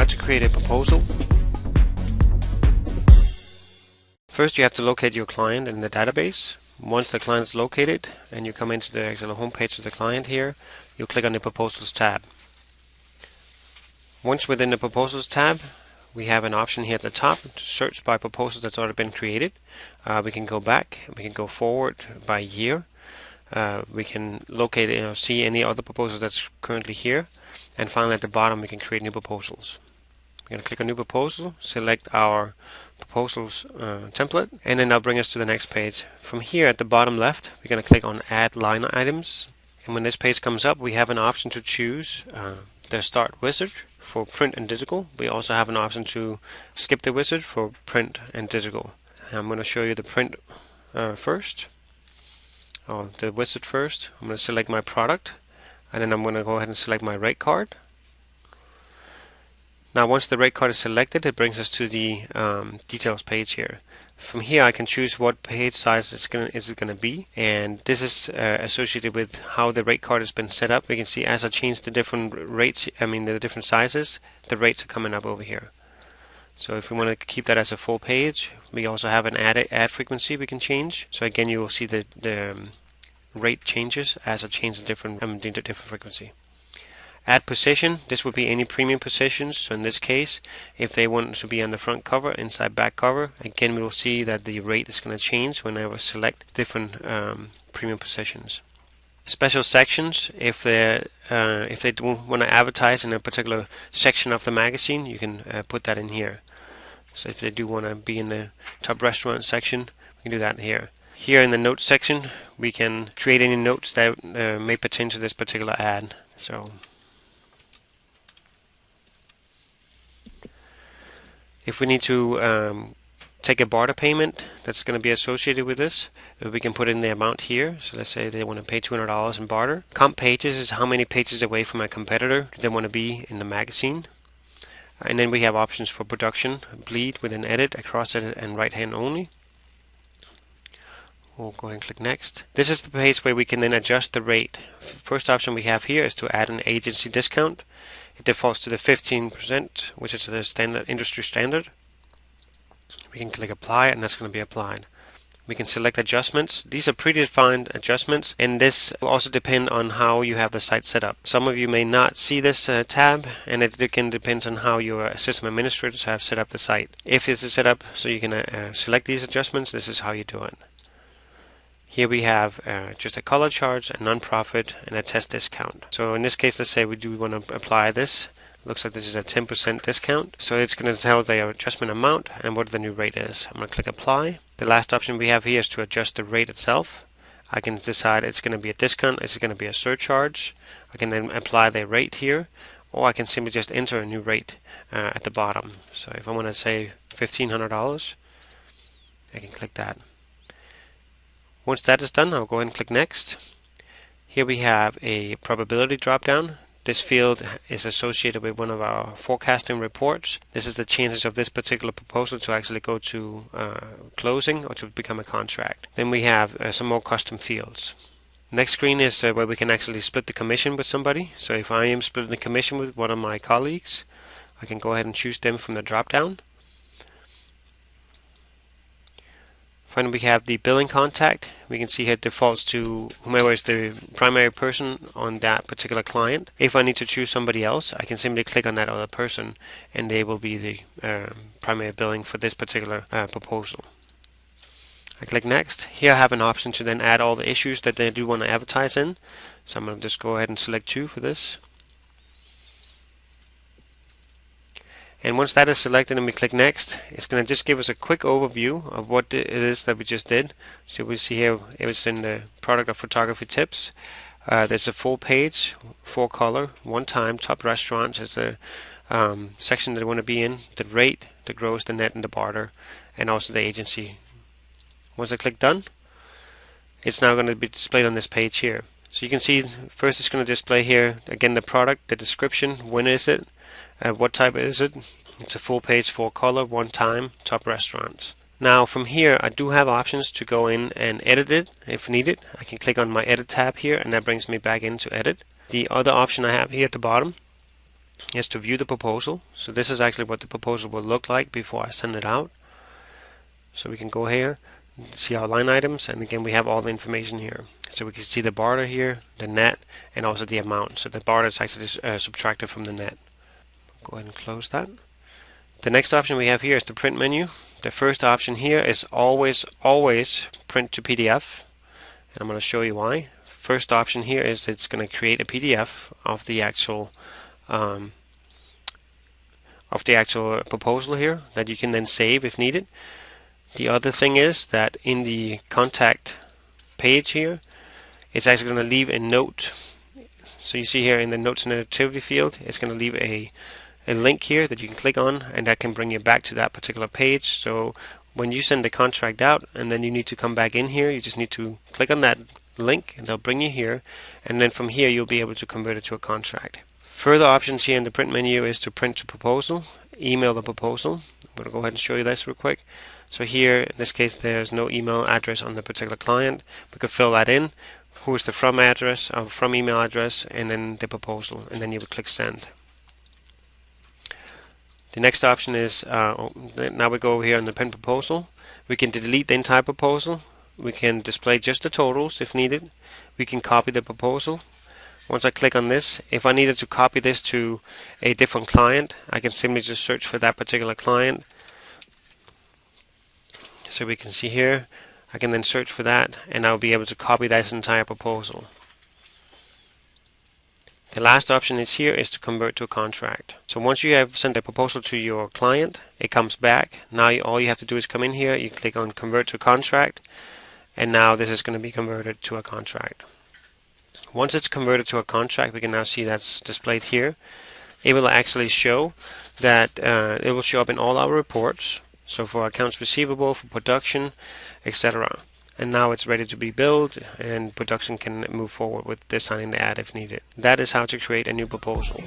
How to create a proposal. First, you have to locate your client in the database. Once the client is located and you come into the actual homepage of the client here, you click on the Proposals tab. Once within the Proposals tab, we have an option here at the top to search by proposals that's already been created. We can go back, we can go forward by year. We can locate, see any other proposals that's currently here. And finally at the bottom we can create new proposals. We're going to click on new proposal, select our proposals template, and then that'll bring us to the next page. From here at the bottom left, we're going to click on add line items. And when this page comes up, we have an option to choose the start wizard for print and digital. We also have an option to skip the wizard for print and digital. I'm going to show you the print first, or the wizard first. I'm going to select my product, and then I'm going to go ahead and select my rate card. Now once the rate card is selected, it brings us to the details page here. From here I can choose what page size is it going to be, and this is associated with how the rate card has been set up. We can see as I change the different rates, the different sizes, the rates are coming up over here. So if we want to keep that as a full page, we also have an ad frequency we can change. So again, you will see the rate changes as I change the different frequency. Add position, this would be any premium positions. So in this case, if they want to be on the front cover, inside back cover, again we will see that the rate is going to change whenever I select different premium positions. Special sections, if they do want to advertise in a particular section of the magazine, you can put that in here. So if they do want to be in the top restaurant section, we can do that here. Here in the notes section, we can create any notes that may pertain to this particular ad. So if we need to take a barter payment that's going to be associated with this, we can put in the amount here. So let's say they want to pay $200 in barter. Comp pages is how many pages away from my competitor they want to be in the magazine. And then we have options for production, bleed with an edit, across edit, and right hand only. We'll go ahead and click next. This is the page where we can then adjust the rate. First option we have here is to add an agency discount. It defaults to the 15%, which is the standard industry standard. We can click apply, and that's going to be applied. We can select adjustments. These are predefined adjustments, and this will also depend on how you have the site set up. Some of you may not see this tab, and it can depend on how your system administrators have set up the site. If this is set up so you can select these adjustments, this is how you do it. Here we have just a color charge, a non-profit, and a test discount. So in this case, let's say we do want to apply this. Looks like this is a 10% discount. So it's going to tell the adjustment amount and what the new rate is. I'm going to click apply. The last option we have here is to adjust the rate itself. I can decide it's going to be a discount, it's going to be a surcharge. I can then apply the rate here, or I can simply just enter a new rate at the bottom. So if I want to say $1,500, I can click that. Once that is done, I'll go ahead and click next. Here we have a probability drop-down. This field is associated with one of our forecasting reports. This is the chances of this particular proposal to actually go to closing or to become a contract. Then we have some more custom fields. Next screen is where we can actually split the commission with somebody. So if I am splitting the commission with one of my colleagues, I can go ahead and choose them from the drop-down. Finally, we have the billing contact. We can see here it defaults to whomever is the primary person on that particular client. If I need to choose somebody else, I can simply click on that other person, and they will be the primary billing for this particular proposal. I click next. Here I have an option to then add all the issues that they do want to advertise in. So I'm going to just go ahead and select 2 for this. And once that is selected and we click next, it's going to just give us a quick overview of what it is that we just did. So we see here it was in the product of photography tips. There's a full page, 4 color, 1 time, top restaurants is the section that I want to be in, the rate, the gross, the net, and the barter, and also the agency. Once I click done, it's now going to be displayed on this page here. So you can see first it's going to display here again the product, the description, when is it, what type is it. It's a full page, 4 color, 1 time, top restaurants. Now from here I do have options to go in and edit it if needed. I can click on my edit tab here, and that brings me back into edit. The other option I have here at the bottom is to view the proposal. So this is actually what the proposal will look like before I send it out. So we can go here, see our line items, and again we have all the information here. So we can see the barter here, the net, and also the amount. So the barter is actually subtracted from the net. Go ahead and close that. The next option we have here is the print menu. The first option here is always print to PDF, and I'm going to show you why. First option here is it's going to create a PDF of the actual proposal here that you can then save if needed. The other thing is that in the contact page here, it's actually going to leave a note. So you see here in the notes and activity field, it's going to leave a link here that you can click on, and that can bring you back to that particular page. So when you send the contract out and then you need to come back in here, you just need to click on that link and they'll bring you here, and then from here you'll be able to convert it to a contract. Further options here in the print menu is to print to proposal, email the proposal. I'm going to go ahead and show you this real quick. So here in this case there's no email address on the particular client. We could fill that in, who is the from address, or from email address, and then the proposal, and then you would click send. The next option is, now we go over here on the print proposal. We can delete the entire proposal. We can display just the totals if needed. We can copy the proposal. Once I click on this, if I needed to copy this to a different client, I can simply just search for that particular client. So we can see here, I can then search for that, and I'll be able to copy that entire proposal. The last option is here is to convert to a contract. So once you have sent a proposal to your client, it comes back. Now all you have to do is come in here, you click on convert to contract, and now this is going to be converted to a contract. Once it's converted to a contract, we can now see that's displayed here. It will actually show that it will show up in all our reports. So for accounts receivable, for production, etc. And now it's ready to be billed, and production can move forward with designing the ad if needed. That is how to create a new proposal.